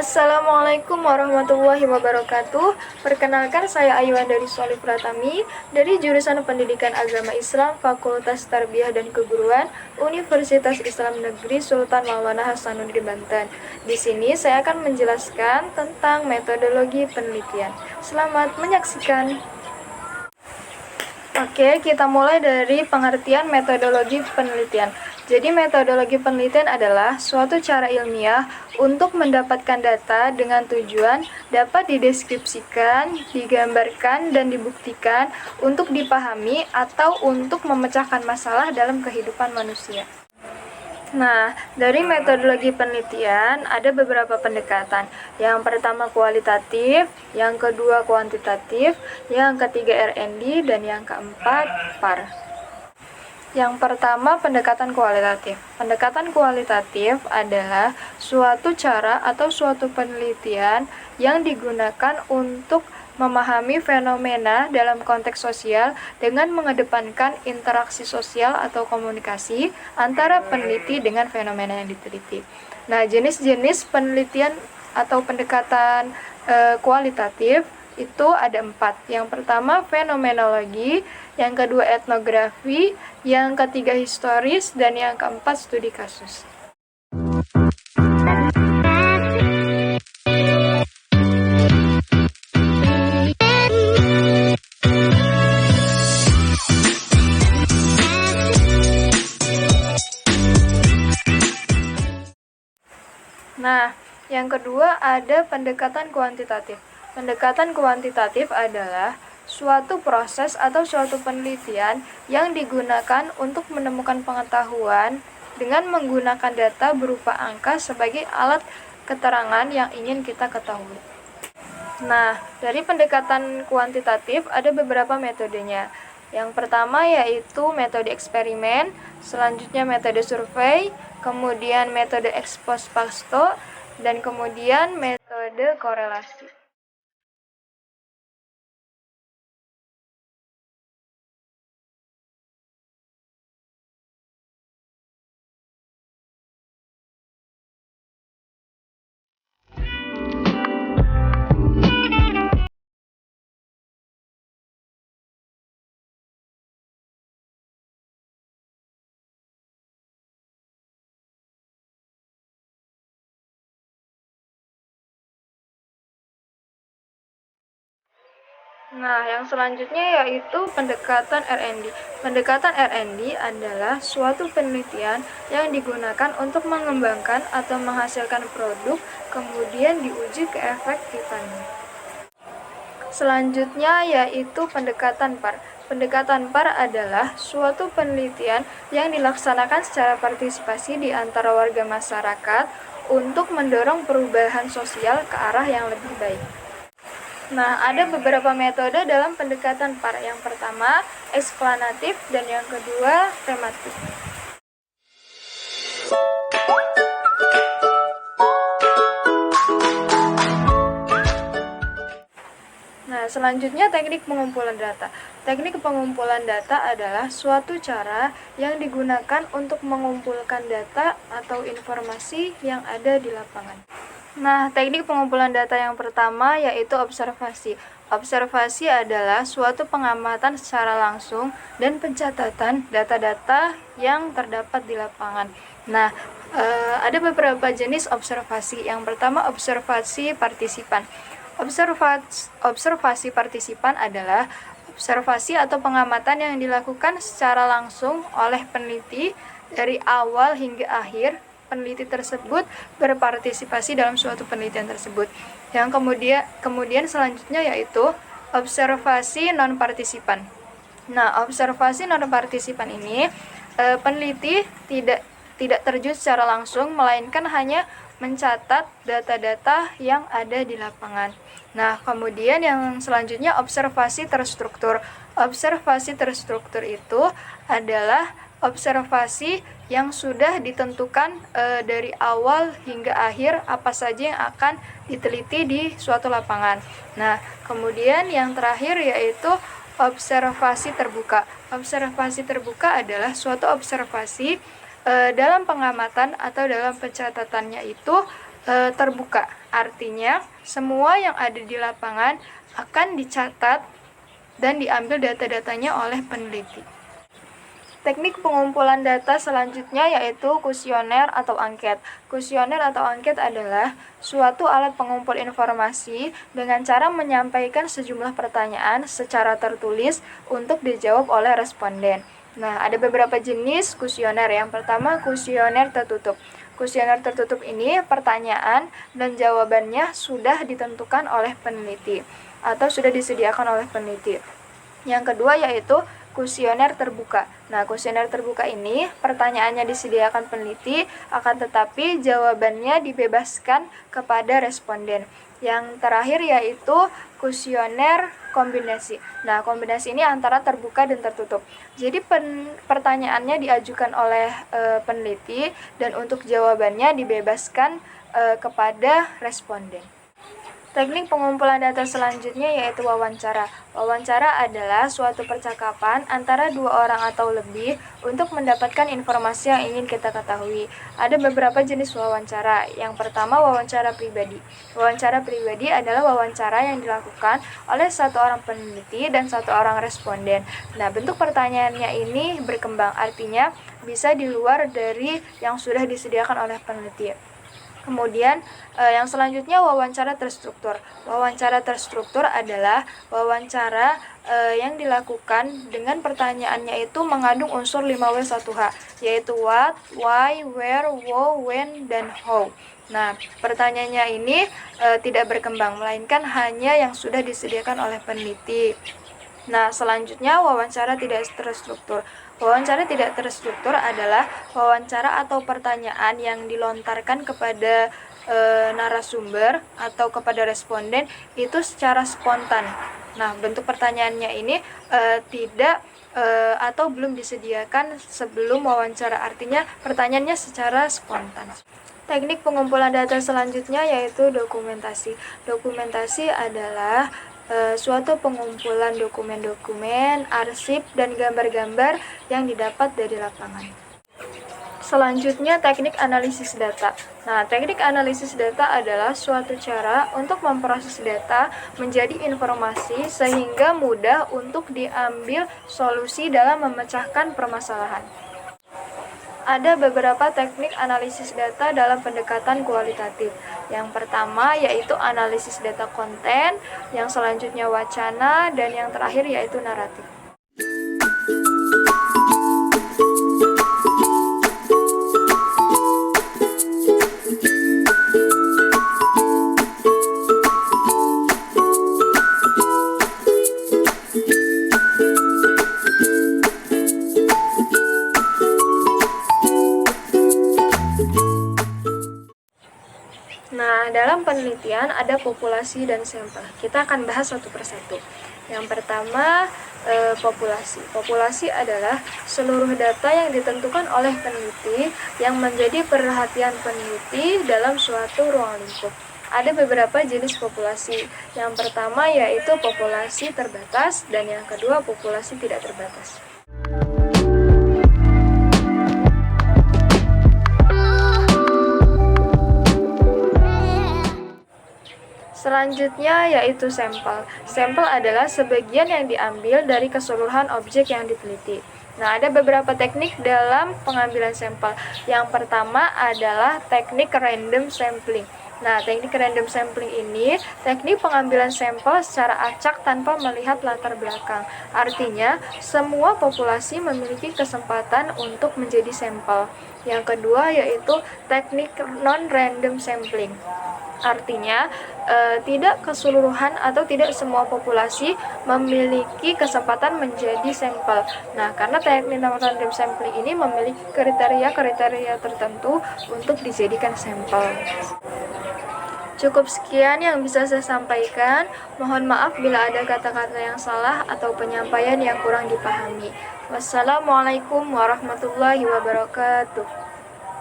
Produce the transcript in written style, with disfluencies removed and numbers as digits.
Assalamualaikum warahmatullahi wabarakatuh. Perkenalkan, saya Aywan dari Sholih Pratami dari jurusan Pendidikan Agama Islam Fakultas Tarbiyah dan Keguruan Universitas Islam Negeri Sultan Maulana Hasanuddin Banten. Di sini saya akan menjelaskan tentang metodologi penelitian. Selamat menyaksikan. Oke, kita mulai dari pengertian metodologi penelitian. Jadi, metodologi penelitian adalah suatu cara ilmiah untuk mendapatkan data dengan tujuan dapat dideskripsikan, digambarkan, dan dibuktikan untuk dipahami atau untuk memecahkan masalah dalam kehidupan manusia. Nah, dari metodologi penelitian ada beberapa pendekatan. Yang pertama kualitatif, yang kedua kuantitatif, yang ketiga R&D, dan yang keempat PAR. Yang pertama, pendekatan kualitatif. Pendekatan kualitatif adalah suatu cara atau suatu penelitian yang digunakan untuk memahami fenomena dalam konteks sosial dengan mengedepankan interaksi sosial atau komunikasi antara peneliti dengan fenomena yang diteliti. Nah, jenis-jenis penelitian atau pendekatan kualitatif itu ada 4. Yang pertama fenomenologi, yang kedua etnografi, yang ketiga historis, dan yang keempat studi kasus. Nah, yang kedua ada pendekatan kuantitatif. Pendekatan kuantitatif adalah suatu proses atau suatu penelitian yang digunakan untuk menemukan pengetahuan dengan menggunakan data berupa angka sebagai alat keterangan yang ingin kita ketahui. Nah, dari pendekatan kuantitatif ada beberapa metodenya. Yang pertama yaitu metode eksperimen, selanjutnya metode survei, kemudian metode ex post facto, dan kemudian metode korelasi. Nah, yang selanjutnya yaitu pendekatan R&D. Pendekatan R&D adalah suatu penelitian yang digunakan untuk mengembangkan atau menghasilkan produk, kemudian diuji keefektifannya. Selanjutnya yaitu pendekatan PAR. Pendekatan PAR adalah suatu penelitian yang dilaksanakan secara partisipasi di antara warga masyarakat untuk mendorong perubahan sosial ke arah yang lebih baik. Nah, ada beberapa metode dalam pendekatan PAR. Yang pertama, eksplanatif, dan yang kedua, tematik. Nah, selanjutnya teknik pengumpulan data. Teknik pengumpulan data adalah suatu cara yang digunakan untuk mengumpulkan data atau informasi yang ada di lapangan. Nah, teknik pengumpulan data yang pertama yaitu observasi. Observasi adalah suatu pengamatan secara langsung dan pencatatan data-data yang terdapat di lapangan. Nah, ada beberapa jenis observasi. Yang pertama, observasi partisipan. Observasi partisipan adalah observasi atau pengamatan yang dilakukan secara langsung oleh peneliti dari awal hingga akhir. Peneliti tersebut berpartisipasi dalam suatu penelitian tersebut. Yang kemudian selanjutnya yaitu observasi non-partisipan. Nah, observasi non-partisipan ini peneliti tidak terjun secara langsung, melainkan hanya mencatat data-data yang ada di lapangan. Nah, kemudian yang selanjutnya observasi terstruktur. Observasi terstruktur itu adalah observasi yang sudah ditentukan dari awal hingga akhir apa saja yang akan diteliti di suatu lapangan. Nah, kemudian yang terakhir yaitu observasi terbuka. Observasi terbuka adalah suatu observasi dalam pengamatan atau dalam pencatatannya itu terbuka. Artinya, semua yang ada di lapangan akan dicatat dan diambil data-datanya oleh peneliti. Teknik pengumpulan data selanjutnya yaitu kuesioner atau angket. Kuesioner atau angket adalah suatu alat pengumpul informasi dengan cara menyampaikan sejumlah pertanyaan secara tertulis untuk dijawab oleh responden. Nah, ada beberapa jenis kuesioner. Yang pertama, kuesioner tertutup. Kuesioner tertutup ini pertanyaan dan jawabannya sudah ditentukan oleh peneliti atau sudah disediakan oleh peneliti. Yang kedua yaitu kuesioner terbuka. Nah, kuesioner terbuka ini pertanyaannya disediakan peneliti, akan tetapi jawabannya dibebaskan kepada responden. Yang terakhir yaitu kuesioner kombinasi. Nah, kombinasi ini antara terbuka dan tertutup. Jadi pertanyaannya diajukan oleh peneliti dan untuk jawabannya dibebaskan kepada responden. Teknik pengumpulan data selanjutnya yaitu wawancara. Wawancara adalah suatu percakapan antara dua orang atau lebih untuk mendapatkan informasi yang ingin kita ketahui. Ada beberapa jenis wawancara. Yang pertama, wawancara pribadi. Wawancara pribadi adalah wawancara yang dilakukan oleh satu orang peneliti dan satu orang responden. Nah, bentuk pertanyaannya ini berkembang, artinya bisa di luar dari yang sudah disediakan oleh peneliti. Kemudian yang selanjutnya wawancara terstruktur. Wawancara terstruktur adalah wawancara yang dilakukan dengan pertanyaannya itu mengandung unsur 5W1H, yaitu what, why, where, how, when, dan how. Nah, pertanyaannya ini tidak berkembang, melainkan hanya yang sudah disediakan oleh peneliti. Nah, selanjutnya wawancara tidak terstruktur. Wawancara tidak terstruktur adalah wawancara atau pertanyaan yang dilontarkan kepada narasumber atau kepada responden itu secara spontan. Nah, bentuk pertanyaannya ini tidak atau belum disediakan sebelum wawancara, artinya pertanyaannya secara spontan. Teknik pengumpulan data selanjutnya yaitu dokumentasi. Dokumentasi adalah suatu pengumpulan dokumen-dokumen, arsip, dan gambar-gambar yang didapat dari lapangan. Selanjutnya, teknik analisis data. Nah, teknik analisis data adalah suatu cara untuk memproses data menjadi informasi sehingga mudah untuk diambil solusi dalam memecahkan permasalahan. Ada beberapa teknik analisis data dalam pendekatan kualitatif. Yang pertama yaitu analisis data konten, yang selanjutnya wacana, dan yang terakhir yaitu naratif. Nah, dalam penelitian ada populasi dan sampel. Kita akan bahas satu persatu. Yang pertama, populasi. Populasi adalah seluruh data yang ditentukan oleh peneliti yang menjadi perhatian peneliti dalam suatu ruang lingkup. Ada beberapa jenis populasi. Yang pertama yaitu populasi terbatas dan yang kedua populasi tidak terbatas. Selanjutnya yaitu sampel. Sampel adalah sebagian yang diambil dari keseluruhan objek yang diteliti. Nah, ada beberapa teknik dalam pengambilan sampel. Yang pertama adalah teknik random sampling. Nah, teknik random sampling ini teknik pengambilan sampel secara acak tanpa melihat latar belakang. Artinya, semua populasi memiliki kesempatan untuk menjadi sampel. Yang kedua yaitu teknik non-random sampling. Artinya, tidak keseluruhan atau tidak semua populasi memiliki kesempatan menjadi sampel. Nah, karena teknik random sampling ini memiliki kriteria-kriteria tertentu untuk dijadikan sampel. Cukup sekian yang bisa saya sampaikan. Mohon maaf bila ada kata-kata yang salah atau penyampaian yang kurang dipahami. Wassalamualaikum warahmatullahi wabarakatuh.